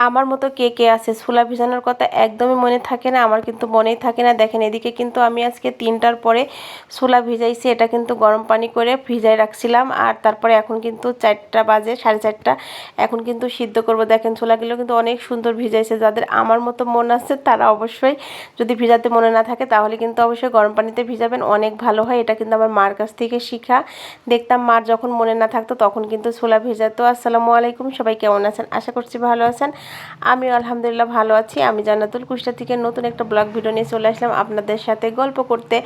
আমার মতো কে কে আছে ছোলা ভিজানোর কথা একদমই মনে থাকে না? আমার কিন্তু মনেই থাকে না। দেখেন এদিকে কিন্তু আমি আজকে 3টার পরে ছোলা ভিজাইছি। এটা কিন্তু গরম পানি করে ভিজাই রাখছিলাম। আর তারপরে এখন কিন্তু 4টা বাজে, 4:30। এখন কিন্তু সিদ্ধ করব। দেখেন ছোলাগুলো কিন্তু অনেক সুন্দর ভিজাইছে। যাদের আমার মতো মন আছে তারা অবশ্যই, যদি ভিজাতে মনে না থাকে তাহলে কিন্তু অবশ্যই গরম পানিতে ভিজাবেন, অনেক ভালো হয়। এটা কিন্তু আমার মার কাছ থেকে শিখা। দেখতাম মার যখন মনে না থাকতো তখন কিন্তু ছোলা ভিজাতো। আসসালামু আলাইকুম, সবাই কেমন আছেন? আশা করছি ভালো আছেন। আমি আলহামদুলিল্লাহ ভালো আছি। আমি জান্নাতুল কুষ্টা থেকে নতুন একটা ব্লগ ভিডিও নিয়ে চলে আসলাম আপনাদের সাথে গল্প করতে।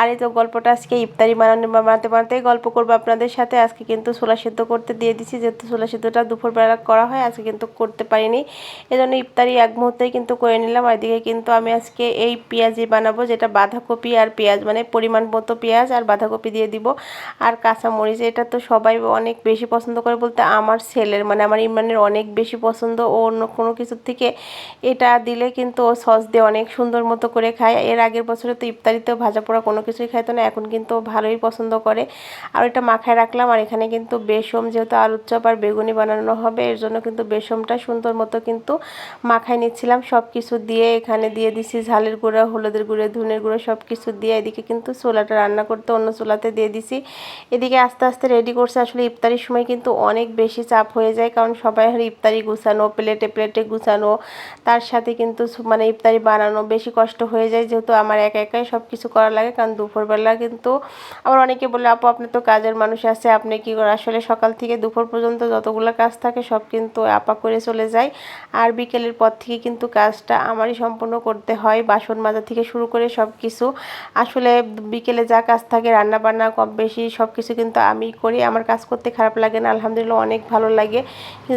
আর এই তো গল্পটা আজকে ইফতারি বানাতে গল্প করবো আপনাদের সাথে। আজকে কিন্তু ছোলা সিদ্ধ করতে দিয়ে দিছি, যেহেতু ছোলা সিদ্ধটা দুপুরবেলা করা হয়, আজকে কিন্তু করতে পারিনি। এজন্য ইফতারি এক মুহূর্তেই কিন্তু করে নিলাম। আর এদিকে কিন্তু আমি আজকে এই পেঁয়াজি বানাবো, যেটা বাঁধাকপি আর পেঁয়াজ, মানে পরিমাণ মতো পেঁয়াজ আর বাঁধাকপি দিয়ে দিব, আর কাঁচামরিচ। এটা তো সবাই অনেক বেশি পছন্দ করে, বলতে আমার ছেলের, মানে আমার ইমরানের অনেক বেশি পছন্দ। ও অন্য কোনো কিছুর থেকে এটা দিলে কিন্তু ও সস দিয়ে অনেক সুন্দর মতো করে খায়। এর আগের বছরে তো ইফতারিতেও ভাজা পোড়া কোনো কিছুই খাইতো না, এখন কিন্তু ভালোই পছন্দ করে। আর এটা মাখায় রাখলাম। আর এখানে কিন্তু বেসম, যেহেতু আলুর চপ আর বেগুনি বানানো হবে, এর জন্য কিন্তু বেসমটা সুন্দর মতো কিন্তু মাখায় নিচ্ছিলাম সব কিছু দিয়ে। এখানে দিয়ে দিছি ঝালের গুঁড়া, হলুদের গুঁড়ো, ধনের গুঁড়ো সব কিছু দিয়ে। এদিকে কিন্তু ছোলাটা রান্না করতে অন্য চুলাতে দিয়ে দিছি। এদিকে আস্তে আস্তে রেডি করছে। আসলে ইফতারির সময় কিন্তু অনেক বেশি চাপ হয়ে যায়, কারণ সবাই ইফতারি গুছানো, প্লেটে প্লেটে গুছানো, তার সাথে কিন্তু মানে ইফতারি বানানো বেশি কষ্ট হয়ে যায়, যেহেতু আমার একা একাই সব কিছু করা লাগে। কারণ দুপুরবেলা কিন্তু আবার অনেকে বলে, আপু আপনি তো কাজের মানুষ আছে, আপনি কী করেন? আসলে সকাল থেকে দুপুর পর্যন্ত যতগুলো কাজ থাকে সব কিন্তু আপা করে চলে যায়। আর বিকেলের পর থেকে কিন্তু কাজটা আমারই সম্পূর্ণ করতে হয়, বাসন মাজা থেকে শুরু করে সব কিছু। আসলে বিকেলে যা কাজ থাকে, রান্না বান্না কম বেশি সব কিছু কিন্তু আমি করি। আমার কাজ করতে খারাপ লাগে না, আলহামদুলিল্লাহ অনেক ভালো লাগে।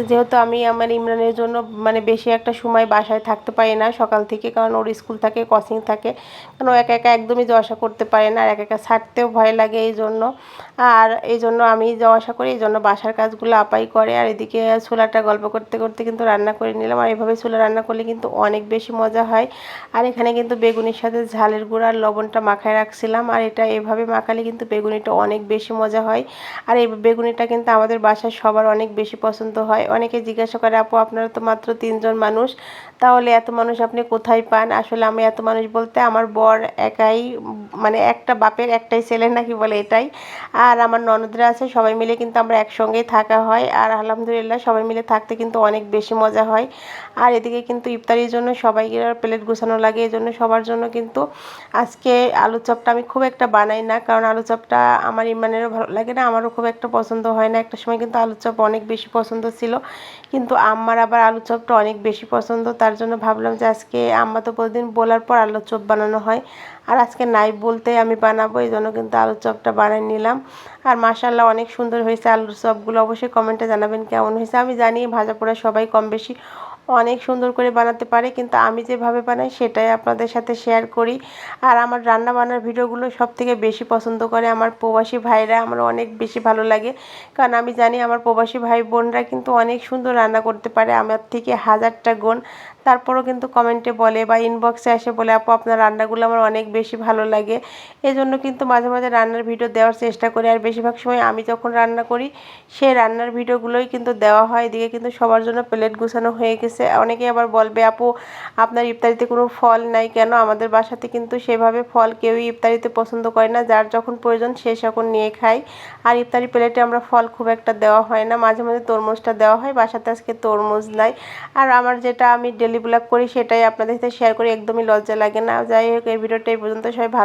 যেহেতু আমি আমার ইমরানের জন্য মানে বেশি একটা সময় বাসায় থাকতে পারি না সকাল থেকে, কারণ ওর স্কুল থাকে, কোচিং থাকে, কারণ ও একা একা একদমই যাওয়া আসা করতে পারে না, আর একা একা ছাড়তেও ভয় লাগে এই জন্য। আর এই জন্য আমি যাওয়া আসা করি, এই জন্য বাসার কাজগুলো আপাই করে। আর এদিকে ছোলাটা গল্প করতে করতে কিন্তু রান্না করে নিলাম। আর এভাবে ছোলা রান্না করলে কিন্তু অনেক বেশি মজা হয়। আর এখানে কিন্তু বেগুনির সাথে ঝালের গুঁড়া আর লবণটা মাখায় রাখছিলাম। আর এটা এভাবে মাখালে কিন্তু বেগুনিটা অনেক বেশি মজা হয়। আর এই বেগুনিটা কিন্তু আমাদের বাসায় সবার অনেক বেশি পছন্দ হয়। অনেকে জিজ্ঞাসা করে, আপু আপনারা তো মাত্র 3জন মানুষ, তাহলে এত মানুষ আপনি কোথায় পান? আসলে আমি এত মানুষ বলতে আমার বর একাই, মানে একটা বাপের একটাই ছেলে নাকি বলে এটাই। আর আমার ননদরা আছে, সবাই মিলে কিন্তু আমরা একসঙ্গেই থাকা হয়। আর আলহামদুলিল্লাহ সবাই মিলে থাকতে কিন্তু অনেক বেশি মজা হয়। আর এদিকে কিন্তু ইফতারির জন্য সবাইকে প্লেট গোছানো লাগে, এই জন্য সবার জন্য কিন্তু আজকে আলু চপটা আমি খুব একটা বানাই না, কারণ আলু চপটা আমার ইমরানেরও ভালো লাগে না, আমারও খুব একটা পছন্দ হয় না। একটা সময় কিন্তু আলু চপ অনেক বেশি পছন্দ ছিল, কিন্তু আম্মার আবার আলু চপটা অনেক বেশি পছন্দ। তার জন্য ভাবলাম যে আজকে আম্মা তো প্রতিদিন বলার পর আলু চপ বানানো হয়, আর আজকে নাই বলতে আমি বানাবো, এই জন্য কিন্তু আলু চপটা বানিয়ে নিলাম। আর মাশাআল্লাহ অনেক সুন্দর হয়েছে আলুর চপগুলো। অবশ্যই কমেন্টে জানাবেন কেমন হয়েছে। আমি জানি ভাজা পোড়া সবাই কম বেশি অনেক সুন্দর করে বানাতে পারে, কিন্তু আমি যেভাবে বানাই সেটাই আপনাদের সাথে শেয়ার করি। আর আমার রান্না বান্নার ভিডিওগুলো সবথেকে বেশি পছন্দ করে আমার প্রবাসী ভাইরা, আমার অনেক বেশি ভালো লাগে, কারণ আমি জানি আমার প্রবাসী ভাই বোনরা কিন্তু অনেক সুন্দর রান্না করতে পারে আমার থেকে হাজারটা গুণ। তারপরও কিন্তু কমেন্টে বলে বা ইনবক্সে এসে বলে, আপু আপনার রান্নাগুলো আমার অনেক বেশি ভালো লাগে। এজন্য কিন্তু মাঝে মাঝে রান্নার ভিডিও দেওয়ার চেষ্টা করি। আর বেশিরভাগ সময় আমি যখন রান্না করি সেই রান্নার ভিডিওগুলোই কিন্তু দেওয়া হয়। এদিকে কিন্তু সবার জন্য প্লেট গুছানো হয়ে গেছে। অনেকে আবার বলবে, আপু আপনার ইফতারিতে কোনো ফল নাই কেন? আমাদের বাসাতে কিন্তু সেভাবে ফল কেউই ইফতারিতে পছন্দ করে না, যার যখন প্রয়োজন সে তখন নিয়ে খায়। আর ইফতারি প্লেটে আমরা ফল খুব একটা দেওয়া হয় না, মাঝে মাঝে তরমুজটা দেওয়া হয়, বাসাতে আজকে তরমুজ নাই। আর আমার যেটা আমি ডেলি ব্লগ করি সেটাই আপনাদের সাথে শেয়ার করি, একদমই লজ্জা লাগে না। যাই হোক, এই ভিডিওটা এই পর্যন্ত, সবাই ভালো